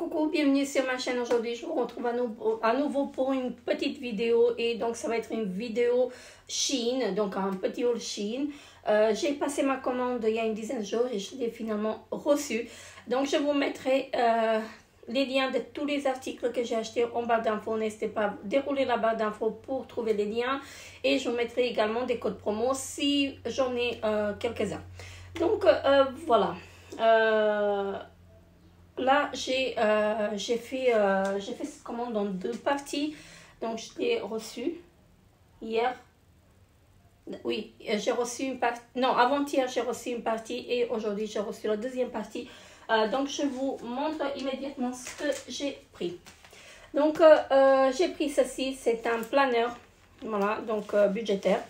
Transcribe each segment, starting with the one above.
Coucou, bienvenue sur ma chaîne. Aujourd'hui je vous retrouve à nouveau pour une petite vidéo, et donc ça va être une vidéo Shein, donc un petit haul Shein. J'ai passé ma commande il y a une dizaine de jours et je l'ai finalement reçu. Donc je vous mettrai les liens de tous les articles que j'ai achetés en barre d'infos. N'hésitez pas à dérouler la barre d'infos pour trouver les liens, et je vous mettrai également des codes promo si j'en ai quelques-uns. Donc voilà. Là, j'ai fait cette commande en deux parties. Donc, je l'ai reçu hier. Oui, j'ai reçu une partie. Non, avant-hier, j'ai reçu une partie et aujourd'hui, j'ai reçu la deuxième partie. Donc, je vous montre immédiatement ce que j'ai pris. Donc, j'ai pris ceci. C'est un planeur. Voilà, donc budgétaire.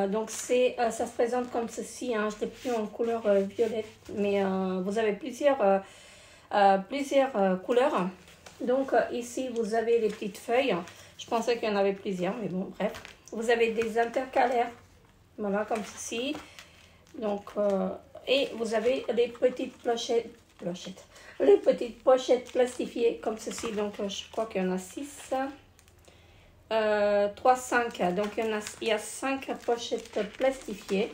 Donc, ça se présente comme ceci. Hein. Je l'ai pris en couleur violette, mais vous avez plusieurs couleurs. Donc ici vous avez les petites feuilles. Je pensais qu'il y en avait plusieurs, mais bon, bref. Vous avez des intercalaires, voilà, comme ceci. Donc et vous avez les petites les petites pochettes plastifiées comme ceci. Donc je crois qu'il y en a 6, 3, 5. Donc il y a 5 pochettes plastifiées.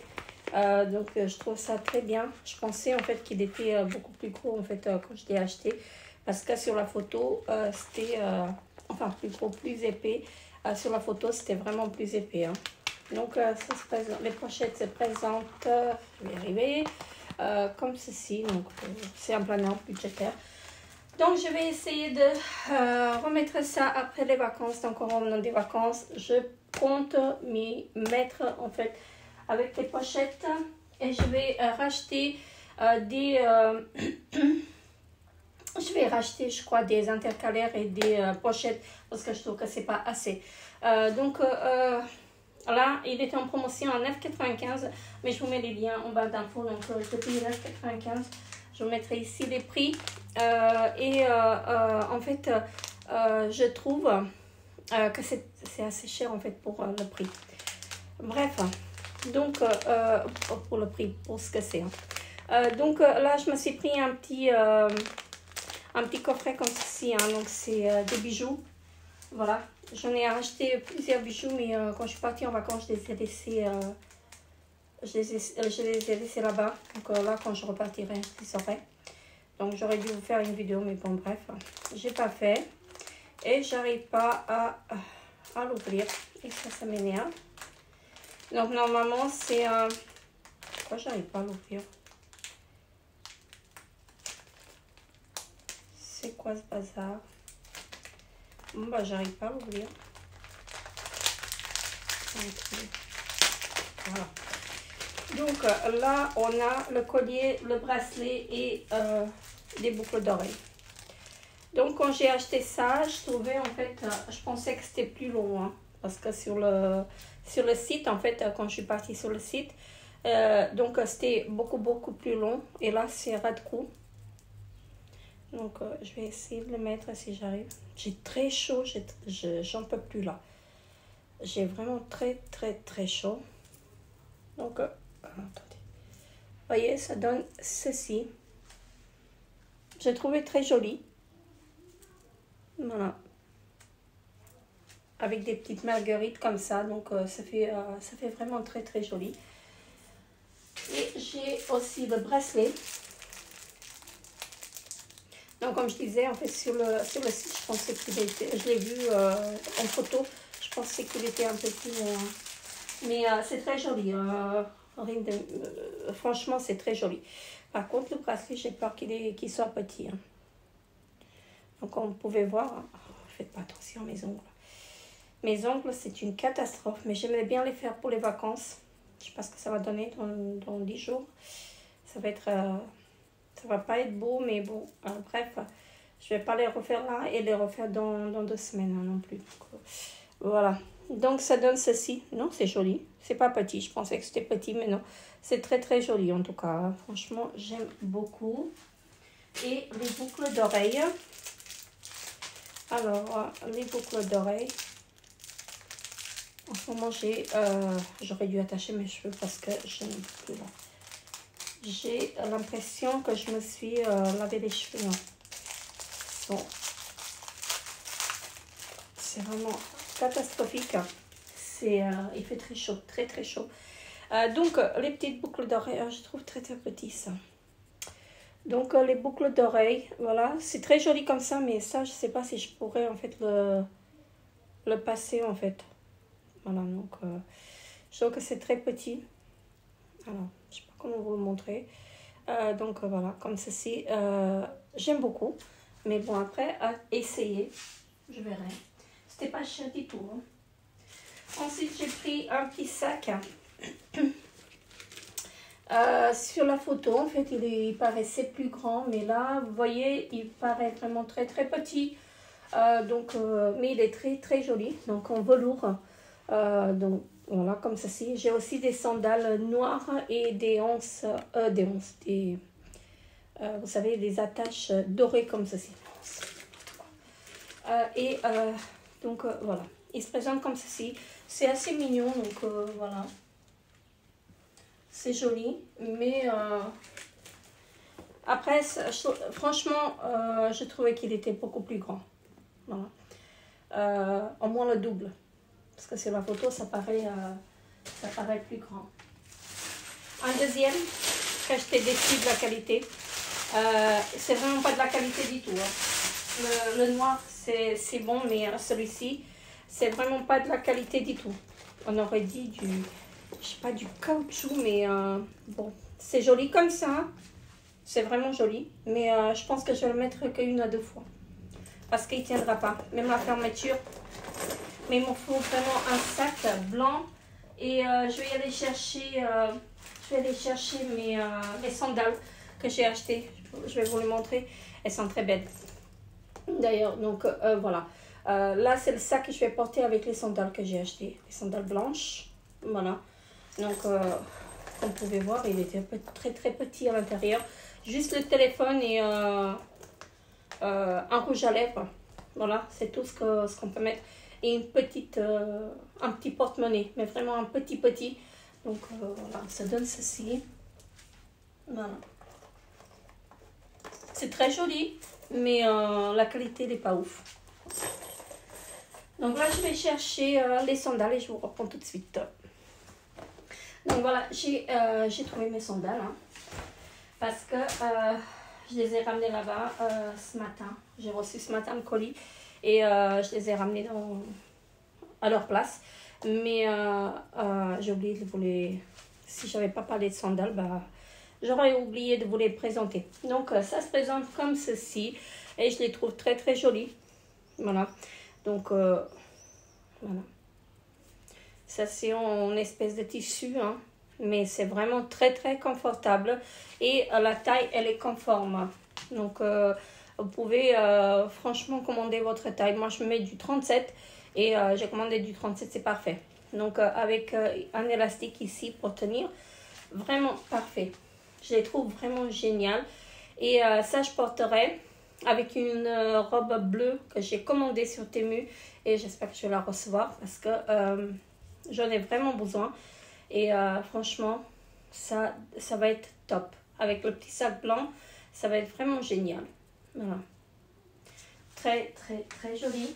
Donc je trouve ça très bien. Je pensais en fait qu'il était beaucoup plus gros en fait quand je l'ai acheté, parce que sur la photo c'était enfin plus gros, plus épais. Sur la photo c'était vraiment plus épais, hein. Donc ça se présente, les pochettes se présentent, je vais y arriver, comme ceci. Donc c'est un planeur budgétaire. Donc je vais essayer de remettre ça après les vacances. Donc en revenant des vacances, je compte m'y mettre en fait avec les pochettes, et je vais racheter je vais racheter, je crois, des intercalaires et des pochettes, parce que je trouve que c'est pas assez. Donc là il était en promotion à 9,95 €, mais je vous mets les liens en bas d'infos. Donc je paye 9,95 €. Je vous mettrai ici les prix, en fait je trouve que c'est assez cher en fait pour le prix. Bref, donc pour le prix, pour ce que c'est. Donc là je me suis pris un petit coffret comme ceci, hein. Donc c'est des bijoux. Voilà, j'en ai acheté plusieurs bijoux, mais quand je suis partie en vacances, je les ai laissés là-bas. Donc là quand je repartirai, je les saurai. Donc j'aurais dû vous faire une vidéo, mais bon, bref, j'ai pas fait et j'arrive pas à l'ouvrir, et ça m'énerve. Donc normalement c'est un... Pourquoi j'arrive pas à l'ouvrir? C'est quoi ce bazar? Bon bah j'arrive pas à l'ouvrir. Voilà. Donc là on a le collier, le bracelet et des boucles d'oreilles. Donc quand j'ai acheté ça, je trouvais en fait, je pensais que c'était plus long, hein, parce que sur le site, en fait, quand je suis partie sur le site, donc c'était beaucoup plus long, et là c'est ras de cou. Donc je vais essayer de le mettre si j'arrive. J'ai très chaud, j'en peux plus là. J'ai vraiment très chaud. Donc attendez, vous voyez, ça donne ceci. J'ai trouvé très joli. Voilà, avec des petites marguerites comme ça. Donc ça fait vraiment très joli. Et j'ai aussi le bracelet. Donc comme je disais, en fait sur le site, je pensais qu'il était, je l'ai vu en photo, je pensais qu'il était un peu plus mais c'est très joli, franchement c'est très joli. Par contre le bracelet, j'ai peur qu'il soit petit, hein. Donc comme vous pouvez voir, hein, faites pas attention à mes ongles. Mes ongles, c'est une catastrophe, mais j'aimerais bien les faire pour les vacances. Je sais pas ce que ça va donner dans 10 jours. Ça va être... ça va pas être beau, mais bon, bref, je vais pas les refaire là et les refaire dans 2 semaines, hein, non plus. Donc, voilà. Donc ça donne ceci. Non, c'est joli. C'est pas petit. Je pensais que c'était petit, mais non. C'est très joli en tout cas. Franchement, j'aime beaucoup. Et les boucles d'oreilles. Alors, les boucles d'oreilles. En ce moment, j'aurais dû attacher mes cheveux parce que je n'ai plus là. J'ai l'impression que je me suis lavé les cheveux, hein. sont... C'est vraiment catastrophique. Il fait très chaud, très très chaud. Donc, les petites boucles d'oreilles, je trouve très très petit ça. Donc, les boucles d'oreilles, voilà. C'est très joli comme ça, mais ça, je sais pas si je pourrais en fait le passer en fait. Voilà, donc, je trouve que c'est très petit. Alors, je sais pas comment vous le montrer. Donc, voilà, comme ceci. J'aime beaucoup. Mais bon, après, à essayer, je verrai. C'était pas cher du tout. Hein. Ensuite, j'ai pris un petit sac. Sur la photo, en fait, il paraissait plus grand. Mais là, vous voyez, il paraît vraiment très, très petit. Mais il est très, très joli. Donc, en velours. Donc, voilà, comme ceci. J'ai aussi des sandales noires et des onces. Vous savez, des attaches dorées comme ceci. Donc, voilà. Il se présente comme ceci. C'est assez mignon, donc voilà. C'est joli, mais après, franchement, je trouvais qu'il était beaucoup plus grand. Voilà. Au moins le double. Parce que sur la photo, ça paraît plus grand. Un deuxième, que j'étais déçue de la qualité. C'est vraiment pas de la qualité du tout. Hein. Le noir, c'est bon, mais celui-ci, c'est vraiment pas de la qualité du tout. On aurait dit je sais pas, du caoutchouc, mais bon, c'est joli comme ça. C'est vraiment joli, mais je pense que je vais le mettre qu'une à deux fois. Parce qu'il tiendra pas, même la fermeture. Mais il me faut vraiment un sac blanc. Et je vais aller chercher, mes sandales que j'ai achetées. Je vais vous les montrer. Elles sont très belles. D'ailleurs, donc voilà. Là, c'est le sac que je vais porter avec les sandales que j'ai achetées. Les sandales blanches. Voilà. Donc, comme vous pouvez voir, il était très très petit à l'intérieur. Juste le téléphone et un rouge à lèvres. Voilà, c'est tout ce qu'on peut mettre. Et un petit porte-monnaie, mais vraiment un petit. Donc, voilà, ça donne ceci. Voilà. C'est très joli, mais la qualité n'est pas ouf. Donc là, je vais chercher les sandales et je vous reprends tout de suite. Donc voilà, j'ai trouvé mes sandales. Hein, parce que je les ai ramenées là-bas ce matin. J'ai reçu ce matin le colis. Et je les ai ramenées à leur place. Mais j'ai oublié de vous les... Si je n'avais pas parlé de sandales, j'aurais oublié de vous les présenter. Donc ça se présente comme ceci. Et je les trouve très très jolies. Voilà. Donc voilà. Ça c'est en espèce de tissu. Hein. Mais c'est vraiment très très confortable. Et la taille, elle est conforme. Donc... vous pouvez franchement commander votre taille. Moi, je mets du 37 et j'ai commandé du 37, c'est parfait. Donc, avec un élastique ici pour tenir, vraiment parfait. Je les trouve vraiment géniales. Et ça, je porterai avec une robe bleue que j'ai commandée sur Temu. Et j'espère que je vais la recevoir parce que j'en ai vraiment besoin. Et franchement, ça va être top. Avec le petit sac blanc, ça va être vraiment génial. Voilà. Très, très, très joli.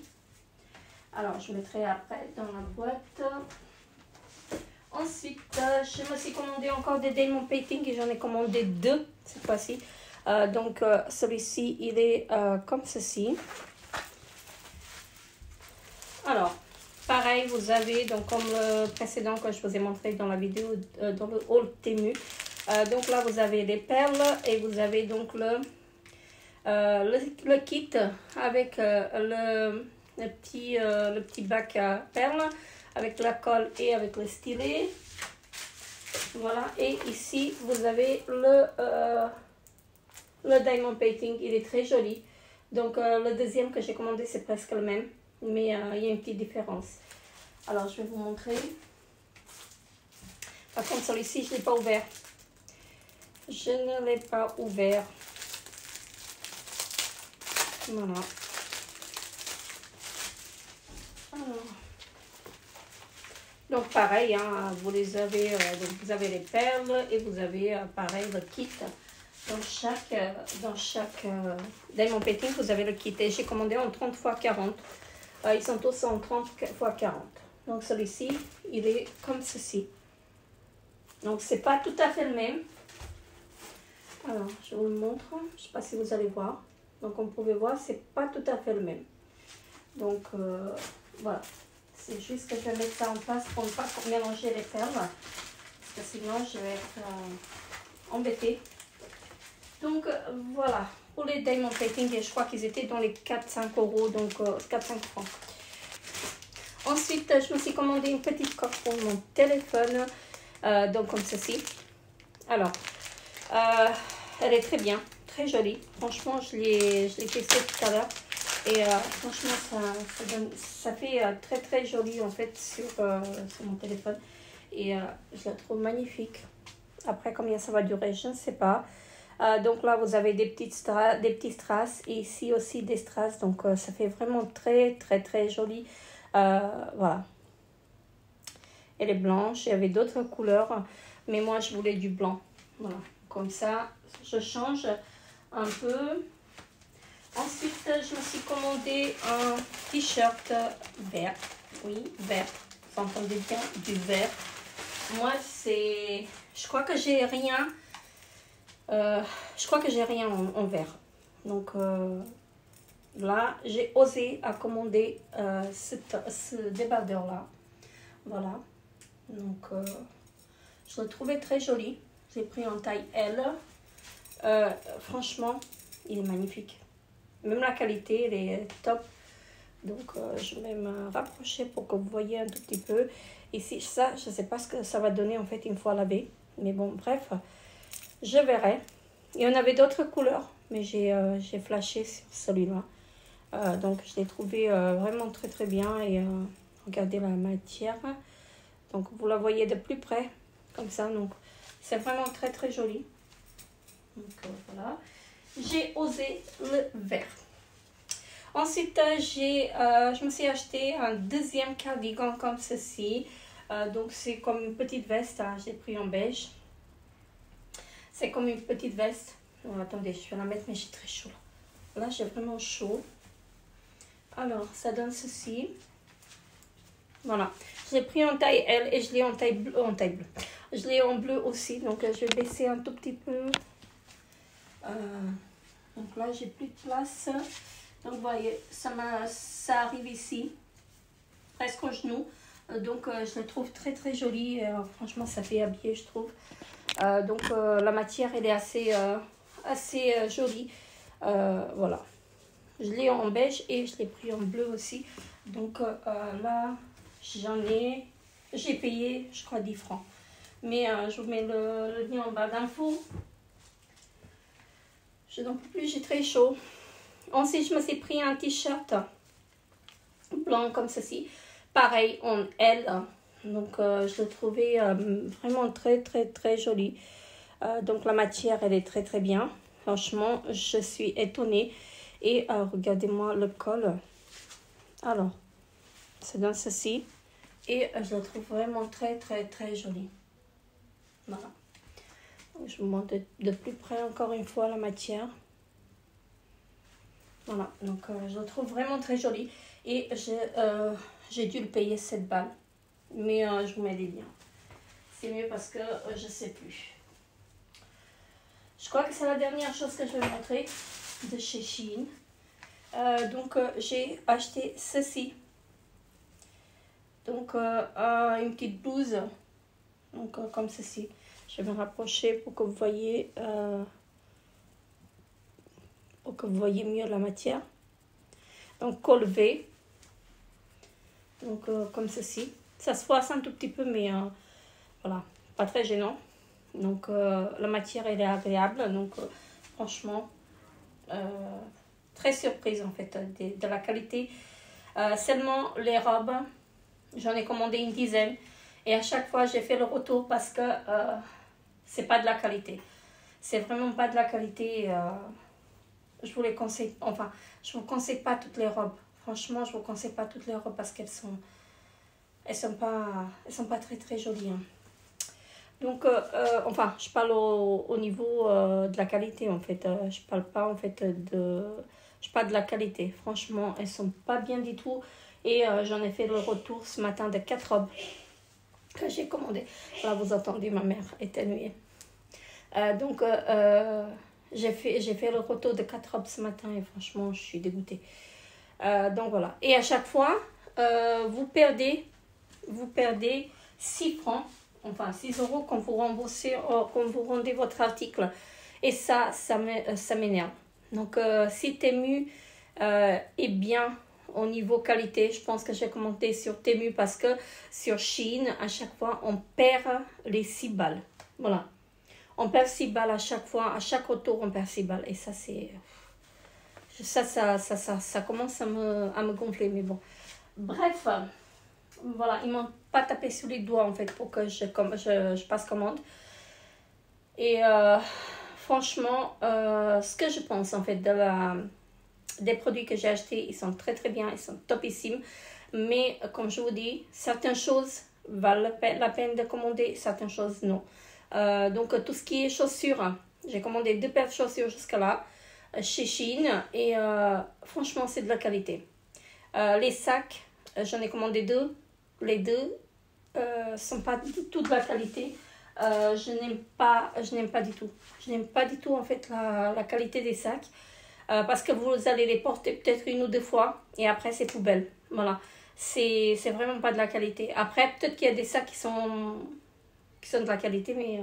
Alors, je mettrai après dans la boîte. Ensuite, je me suis commandé encore des Diamond Painting et j'en ai commandé deux cette fois-ci. Donc, celui-ci, il est comme ceci. Alors, pareil, vous avez, donc comme le précédent que je vous ai montré dans la vidéo, dans le haul Temu. Donc là, vous avez des perles et vous avez donc le kit avec le petit bac à perles avec la colle et avec le stylet. Voilà, et ici vous avez le Diamond Painting, il est très joli. Donc le deuxième que j'ai commandé c'est presque le même, mais il y a une petite différence. Alors je vais vous montrer. Par contre celui-ci je ne l'ai pas ouvert. Je ne l'ai pas ouvert. Voilà. Alors. Donc pareil, hein, vous les avez, donc vous avez les perles et vous avez pareil le kit dans chaque Diamond Painting, vous avez le kit. Et j'ai commandé en 30 x 40. Ils sont tous en 30 x 40. Donc celui-ci, il est comme ceci. Donc c'est pas tout à fait le même. Alors, je vous le montre. Je sais pas si vous allez voir. Donc on pouvait voir, c'est pas tout à fait le même. Donc voilà. C'est juste que je vais mettre ça en place pour ne pas mélanger les perles. Parce que sinon, je vais être embêtée. Donc voilà. Pour les Diamond Painting, je crois qu'ils étaient dans les 4-5 euros. Donc 4-5 francs. Ensuite, je me suis commandé une petite coque pour mon téléphone. Donc comme ceci. Alors, elle est très bien. Très jolie. Franchement, je l'ai testé tout à l'heure. Et franchement, ça fait très très joli en fait sur mon téléphone. Et je la trouve magnifique. Après, combien ça va durer, je ne sais pas. Donc là, vous avez des petits strass. Et ici aussi des strass. Donc ça fait vraiment très très très joli. Voilà. Elle est blanche. Il y avait d'autres couleurs. Mais moi, je voulais du blanc. Voilà. Comme ça, je change un peu. Ensuite, je me suis commandé un t-shirt vert. Oui, vert. Vous entendez bien, du vert. Moi, c'est... Je crois que j'ai rien... en vert. Donc, là, j'ai osé à commander ce débardeur-là. Voilà. Donc, je le trouvais très joli. J'ai pris en taille L. Franchement, il est magnifique. Même la qualité, elle est top. Donc, je vais me rapprocher pour que vous voyez un tout petit peu. Ici, ça, je ne sais pas ce que ça va donner en fait une fois lavé. Mais bon, bref, je verrai. Il y en avait d'autres couleurs, mais j'ai flashé sur celui-là. Donc, je l'ai trouvé vraiment très très bien. Et regardez la matière. Donc, vous la voyez de plus près, comme ça. Donc, c'est vraiment très très joli. Donc, voilà. J'ai osé le vert. Ensuite, je me suis acheté un deuxième cardigan comme ceci. Donc, c'est comme une petite veste. Hein. J'ai pris en beige. C'est comme une petite veste. Oh, attendez, je vais la mettre, mais j'ai très chaud. Là, j'ai vraiment chaud. Alors, ça donne ceci. Voilà. Je l'ai pris en taille L et je l'ai en taille bleue. Je l'ai en bleu aussi. Donc, je vais baisser un tout petit peu. Donc là, j'ai plus de place. Donc, vous voyez, ça arrive ici, presque au genou. Donc, je le trouve très, très joli. Franchement, ça fait habiller, je trouve. Donc, la matière, elle est assez jolie. Voilà. Je l'ai en beige et je l'ai pris en bleu aussi. Donc, là, j'ai payé, je crois, 10 francs. Mais je vous mets le lien en bas d'infos. Je n'en peux plus, j'ai très chaud. Ensuite, je me suis pris un t-shirt blanc comme ceci. Pareil, en L. Donc, je le trouvais vraiment très, très, très joli. Donc, la matière, elle est très, très bien. Franchement, je suis étonnée. Et regardez-moi le col. Alors, c'est dans ceci. Et je le trouve vraiment très, très, très joli. Voilà. Je vous montre de plus près encore une fois la matière. Voilà, donc je le trouve vraiment très joli. Et j'ai dû le payer 7 balles. Mais je vous mets des liens. C'est mieux parce que je ne sais plus. Je crois que c'est la dernière chose que je vais montrer de chez Shein. Donc j'ai acheté ceci. Donc une petite blouse. Donc comme ceci. Je vais me rapprocher pour que vous voyez mieux la matière. Donc col V. Donc comme ceci. Ça se froisse un tout petit peu, mais voilà, pas très gênant. Donc la matière elle est agréable. Donc franchement, très surprise en fait de la qualité. Seulement les robes, j'en ai commandé une dizaine. Et à chaque fois j'ai fait le retour parce que c'est pas de la qualité. C'est vraiment pas de la qualité. Je vous les conseille, enfin, je vous conseille pas toutes les robes. Franchement, je vous conseille pas toutes les robes parce qu'elles sont pas très très jolies. Hein. Donc, enfin, je parle au niveau de la qualité, en fait. Je parle pas, en fait, je parle de la qualité. Franchement, elles sont pas bien du tout. Et j'en ai fait le retour ce matin de 4 robes que j'ai commandées. Là, vous entendez ma mère éternuer. Donc, j'ai fait le retour de 4 robes ce matin et franchement, je suis dégoûtée. Donc, voilà. Et à chaque fois, vous perdez 6 francs, enfin 6 euros quand vous remboursez, quand vous rendez votre article. Et ça m'énerve. Donc, si Temu est bien au niveau qualité, je pense que j'ai commenté sur Temu parce que sur Shein, à chaque fois, on perd les 6 balles. Voilà. On perd 6 balles à chaque fois, à chaque retour, on perd 6 balles. Et ça, c'est... Ça commence à me gonfler, mais bon. Bref, voilà, ils m'ont pas tapé sur les doigts, en fait, pour que je passe commande. Et franchement, ce que je pense, en fait, des produits que j'ai achetés, ils sont très, très bien, ils sont topissimes. Mais, comme je vous dis, certaines choses valent la peine de commander, certaines choses, non. Donc, tout ce qui est chaussures, j'ai commandé 2 paires de chaussures jusqu'à là, chez Shein. Et franchement, c'est de la qualité. Les sacs, j'en ai commandé 2. Les 2 sont pas du tout de la qualité. Je n'aime pas du tout. Je n'aime pas du tout en fait la qualité des sacs. Parce que vous allez les porter peut-être 1 ou 2 fois et après c'est poubelle. Voilà. C'est vraiment pas de la qualité. Après, peut-être qu'il y a des sacs qui sont de la qualité, mais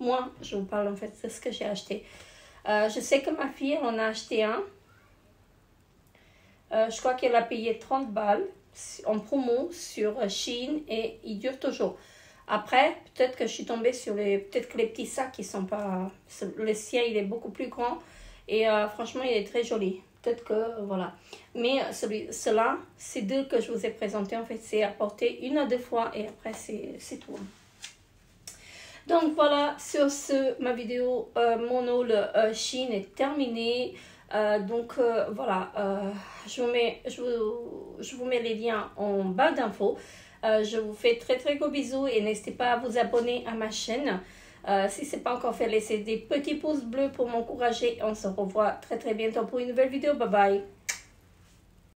moi, je vous parle en fait de ce que j'ai acheté. Je sais que ma fille, elle en a acheté un. Je crois qu'elle a payé 30 balles en promo sur Shein et il dure toujours. Après, peut-être que je suis tombée sur peut-être que les petits sacs qui sont pas... Le sien, il est beaucoup plus grand et franchement, il est très joli. Peut-être que, voilà. Mais ceux-là, ces 2 que je vous ai présentés, en fait, c'est à porter 1 à 2 fois et après, c'est tout. Donc voilà, sur ce, ma vidéo mon haul Shein est terminée. Donc voilà, je vous mets les liens en bas d'infos. Je vous fais très très gros bisous et n'hésitez pas à vous abonner à ma chaîne. Si ce n'est pas encore fait, laissez des petits pouces bleus pour m'encourager. On se revoit très très bientôt pour une nouvelle vidéo. Bye bye.